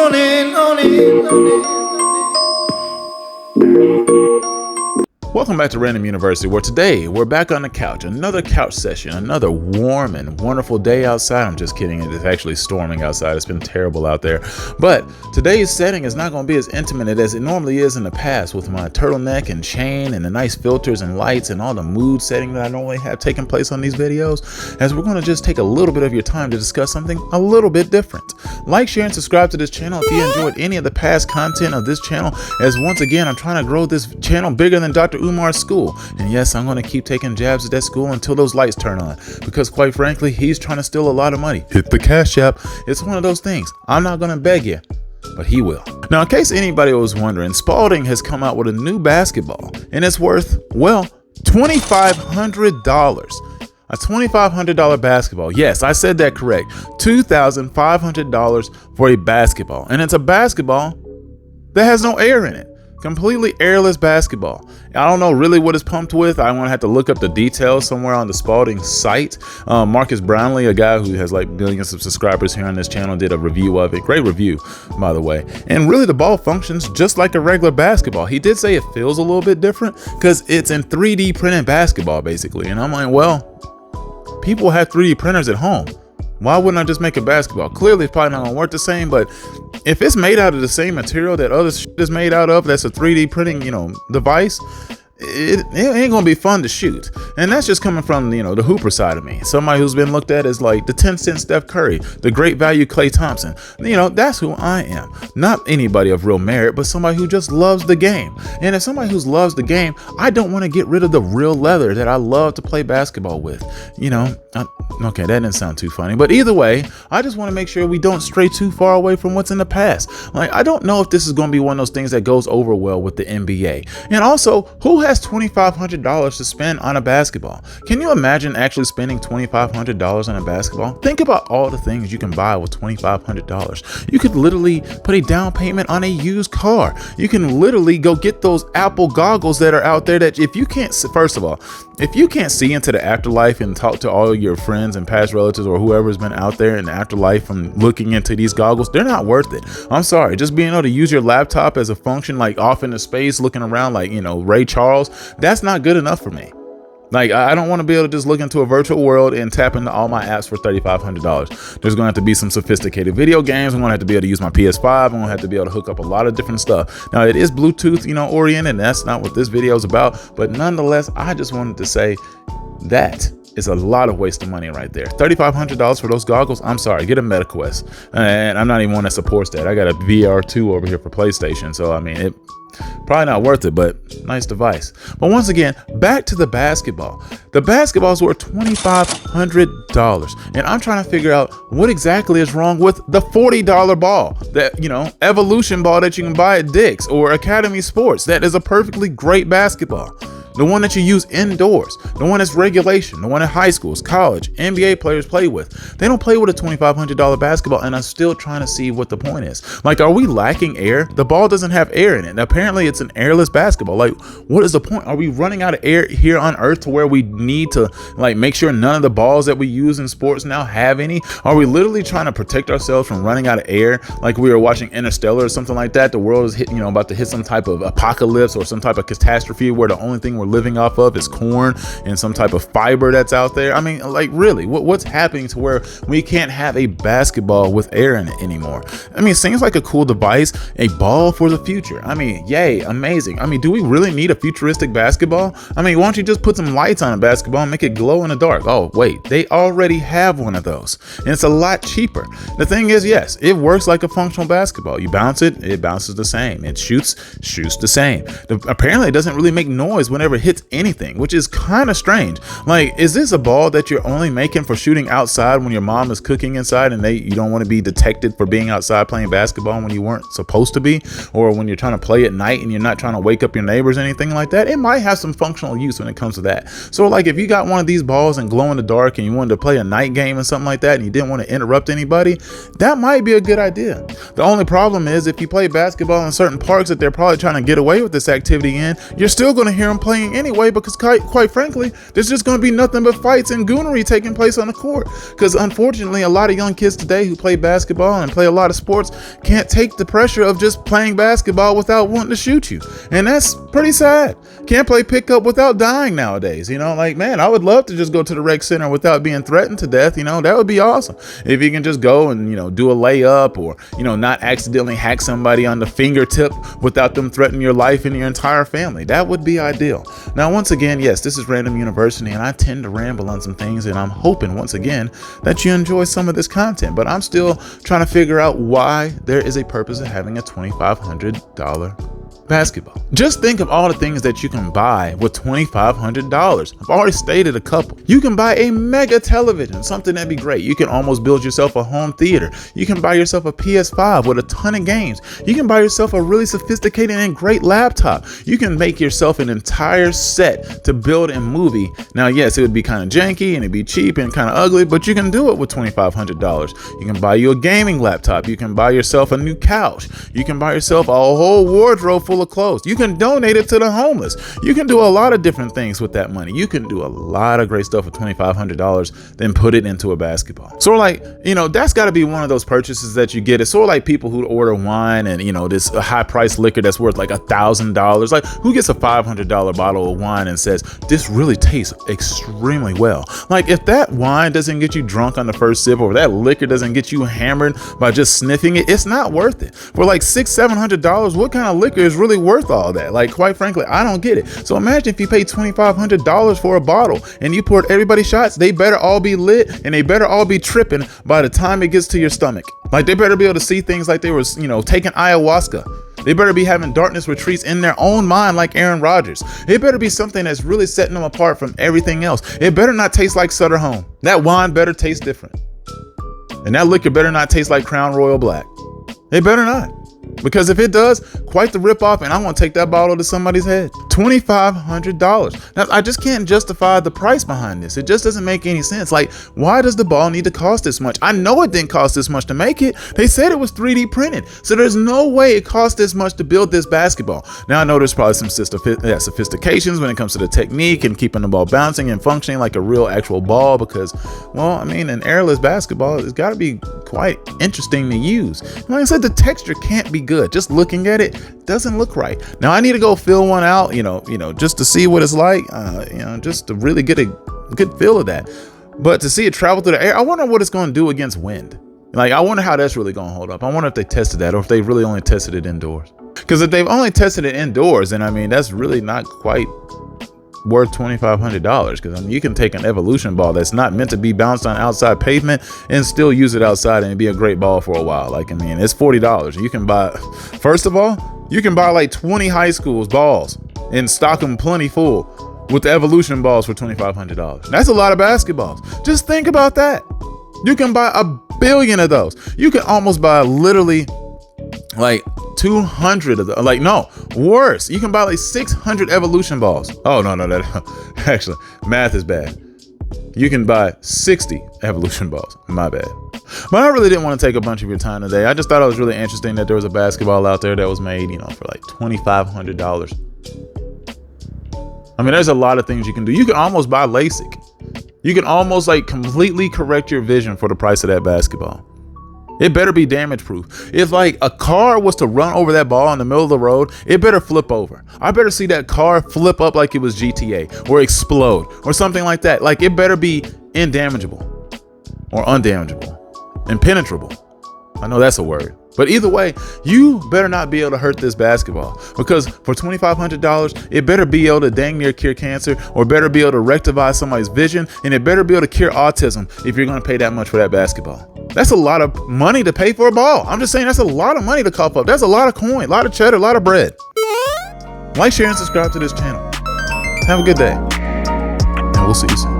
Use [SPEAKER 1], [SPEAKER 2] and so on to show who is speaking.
[SPEAKER 1] on in, on in, on in.
[SPEAKER 2] Welcome back to Random University, where today we're back on the couch. Another couch session, another warm and wonderful day outside. I'm just kidding. It is actually storming outside. It's been terrible out there. But today's setting is not going to be as intimate as it normally is in the past, with my turtleneck and chain and the nice filters and lights and all the mood setting that I normally have taking place on these videos, as we're going to just take a little bit of your time to discuss something a little bit different. Like, share, and subscribe to this channel if you enjoyed any of the past content of this channel, as once again, I'm trying to grow this channel bigger than Dr. Umar's school. And yes, I'm going to keep taking jabs at that school until those lights turn on, because quite frankly, he's trying to steal a lot of money. Hit the cash app. It's one of those things. I'm not going to beg you, but he will. Now, in case anybody was wondering, Spalding has come out with a new basketball, and it's worth, well, $2,500. A $2,500 basketball. Yes, I said that correct. $2,500 for a basketball. And it's a basketball that has no air in it. Completely airless basketball. I don't know really what it's pumped with. I'm gonna have to look up the details somewhere on the Spalding site. Marcus Brownlee, a guy who has like millions of subscribers here on this channel, did a review of it. Great review, by the way. And really, the ball functions just like a regular basketball. He did say it feels a little bit different because it's in 3D printed basketball, basically. And I'm like, well, people have 3D printers at home. Why wouldn't I just make a basketball? Clearly, it's probably not gonna work the same, but if it's made out of the same material that other shit is made out of, that's a 3D printing, device, it ain't gonna be fun to shoot. And that's just coming from, the hooper side of me. Somebody who's been looked at as like the 10-cent Steph Curry, the great value Klay Thompson. That's who I am. Not anybody of real merit, but somebody who just loves the game. And as somebody who loves the game, I don't want to get rid of the real leather that I love to play basketball with. Okay, that didn't sound too funny. But either way, I just want to make sure we don't stray too far away from what's in the past. Like, I don't know if this is going to be one of those things that goes over well with the NBA. And also, who has $2,500 to spend on a basketball? Can you imagine actually spending $2,500 on a basketball? Think about all the things you can buy with $2,500. You could literally put a down payment on a used car. You can literally go get those Apple goggles that are out there that if you can't, first of all, if you can't see into the afterlife and talk to all your friends and past relatives or whoever's been out there in the afterlife from looking into these goggles, they're not worth it. I'm sorry. Just being able to use your laptop as a function, like off into space, looking around like, Ray Charles, that's not good enough for me. Like, I don't want to be able to just look into a virtual world and tap into all my apps for $3,500. There's going to have to be some sophisticated video games. I'm going to have to be able to use my PS5. I'm going to have to be able to hook up a lot of different stuff. Now, it is Bluetooth, oriented, and that's not what this video is about. But nonetheless, I just wanted to say that is a lot of waste of money right there. $3,500 for those goggles. I'm sorry, get a MetaQuest. And I'm not even one that supports that. I got a VR2 over here for PlayStation. So, it probably not worth it, but nice device. But once again, back to the basketball. The basketballs were $2,500. And I'm trying to figure out what exactly is wrong with the $40 ball, that, evolution ball that you can buy at Dick's or Academy Sports. That is a perfectly great basketball. The one that you use indoors, the one that's regulation, the one at high schools, college, NBA players play with. They don't play with a $2,500 basketball, and I'm still trying to see what the point is. Like, are we lacking air? The ball doesn't have air in it. Apparently, it's an airless basketball. Like, what is the point? Are we running out of air here on Earth to where we need to, make sure none of the balls that we use in sports now have any? Are we literally trying to protect ourselves from running out of air, like we were watching Interstellar or something like that? The world is about to hit some type of apocalypse or some type of catastrophe where the only thing we're living off of is corn and some type of fiber that's out there. Really, what's happening to where we can't have a basketball with air in it anymore? It seems like a cool device, a ball for the future. Yay, amazing. Do we really need a futuristic basketball? Why don't you just put some lights on a basketball and make it glow in the dark? Oh, wait, they already have one of those, and it's a lot cheaper. The thing is, yes, it works like a functional basketball. You bounce it, it bounces the same. It shoots the same. Apparently, it doesn't really make noise whenever it hits anything, which is kind of strange. Like, is this a ball that you're only making for shooting outside when your mom is cooking inside and you don't want to be detected for being outside playing basketball when you weren't supposed to be, or when you're trying to play at night and you're not trying to wake up your neighbors or anything like that? It might have some functional use when it comes to that. So like, if you got one of these balls and glow in the dark and you wanted to play a night game and something like that and you didn't want to interrupt anybody, that might be a good idea. The only problem is if you play basketball in certain parks that they're probably trying to get away with this activity in, you're still going to hear them playing bullying anyway, because quite frankly, there's just going to be nothing but fights and goonery taking place on the court. Because unfortunately, a lot of young kids today who play basketball and play a lot of sports can't take the pressure of just playing basketball without wanting to shoot you. And that's pretty sad. Can't play pickup without dying nowadays. Like, man, I would love to just go to the rec center without being threatened to death. That would be awesome. If you can just go and, do a layup or, not accidentally hack somebody on the fingertip without them threatening your life and your entire family. That would be ideal. Now, once again, yes, this is Random University, and I tend to ramble on some things, and I'm hoping once again that you enjoy some of this content, but I'm still trying to figure out why there is a purpose of having a $2,500 basketball. Just think of all the things that you can buy with $2,500. I've already stated a couple. You can buy a mega television, something that'd be great. You can almost build yourself a home theater. You can buy yourself a PS5 with a ton of games. You can buy yourself a really sophisticated and great laptop. You can make yourself an entire set to build a movie. Now, yes, it would be kind of janky and it'd be cheap and kind of ugly, but you can do it with $2,500. You can buy you a gaming laptop. You can buy yourself a new couch. You can buy yourself a whole wardrobe full of clothes. You can donate it to the homeless. You can do a lot of different things with that money. You can do a lot of great stuff with $2,500, then put it into a basketball. So that's got to be one of those purchases that you get. It's sort of like people who order wine and, this high price liquor that's worth like $1,000. Like, who gets a $500 bottle of wine and says, this really tastes extremely well? Like, if that wine doesn't get you drunk on the first sip, or that liquor doesn't get you hammered by just sniffing it, it's not worth it. For like $600-700, what kind of liquor is really worth all that? Like, quite frankly, I don't get it. So imagine if you paid $2,500 for a bottle and you poured everybody shots. They better all be lit and they better all be tripping by the time it gets to your stomach. Like, they better be able to see things like they were, taking ayahuasca. They better be having darkness retreats in their own mind like Aaron Rodgers. It better be something that's really setting them apart from everything else. It better not taste like Sutter Home. That wine better taste different. And that liquor better not taste like Crown Royal Black. It better not. Because if it does, quite the ripoff, and I'm going to take that bottle to somebody's head. $2,500. Now, I just can't justify the price behind this. It just doesn't make any sense. Like, why does the ball need to cost this much? I know it didn't cost this much to make it. They said it was 3D printed. So there's no way it cost this much to build this basketball. Now, I know there's probably some sophistications when it comes to the technique and keeping the ball bouncing and functioning like a real actual ball, because, an airless basketball has got to be quite interesting to use. And like I said, the texture can't be good. Just looking at it doesn't look right. Now, I need to go fill one out, just to see what it's like, just to really get a good feel of that. But to see it travel through the air, I wonder what it's going to do against wind. Like, I wonder how that's really going to hold up. I wonder if they tested that, or if they really only tested it indoors. Because if they've only tested it indoors, then that's really not quite worth $2,500, because you can take an evolution ball that's not meant to be bounced on outside pavement and still use it outside and be a great ball for a while. Like, it's $40. You can buy, first of all, you can buy like 20 high schools balls and stock them plenty full with the evolution balls for $2,500. That's a lot of basketballs. Just think about that. You can buy 1 billion of those. You can almost buy literally like 200 of them. Like, no, worse. You can buy like 600 evolution balls. Oh, no, that actually, math is bad. You can buy 60 evolution balls. My bad. But I really didn't want to take a bunch of your time today. I just thought it was really interesting that there was a basketball out there that was made, for like $2,500. There's a lot of things you can do. You can almost buy LASIK. You can almost like completely correct your vision for the price of that basketball. It better be damage proof. If like a car was to run over that ball in the middle of the road, it better flip over. I better see that car flip up like it was GTA, or explode or something like that. Like, it better be indamageable or undamageable, impenetrable. I know that's a word. But either way, you better not be able to hurt this basketball, because for $2,500, it better be able to dang near cure cancer, or better be able to rectify somebody's vision, and it better be able to cure autism if you're going to pay that much for that basketball. That's a lot of money to pay for a ball. I'm just saying, that's a lot of money to cough up. That's a lot of coin, a lot of cheddar, a lot of bread. Like, share, and subscribe to this channel. Have a good day, and we'll see you soon.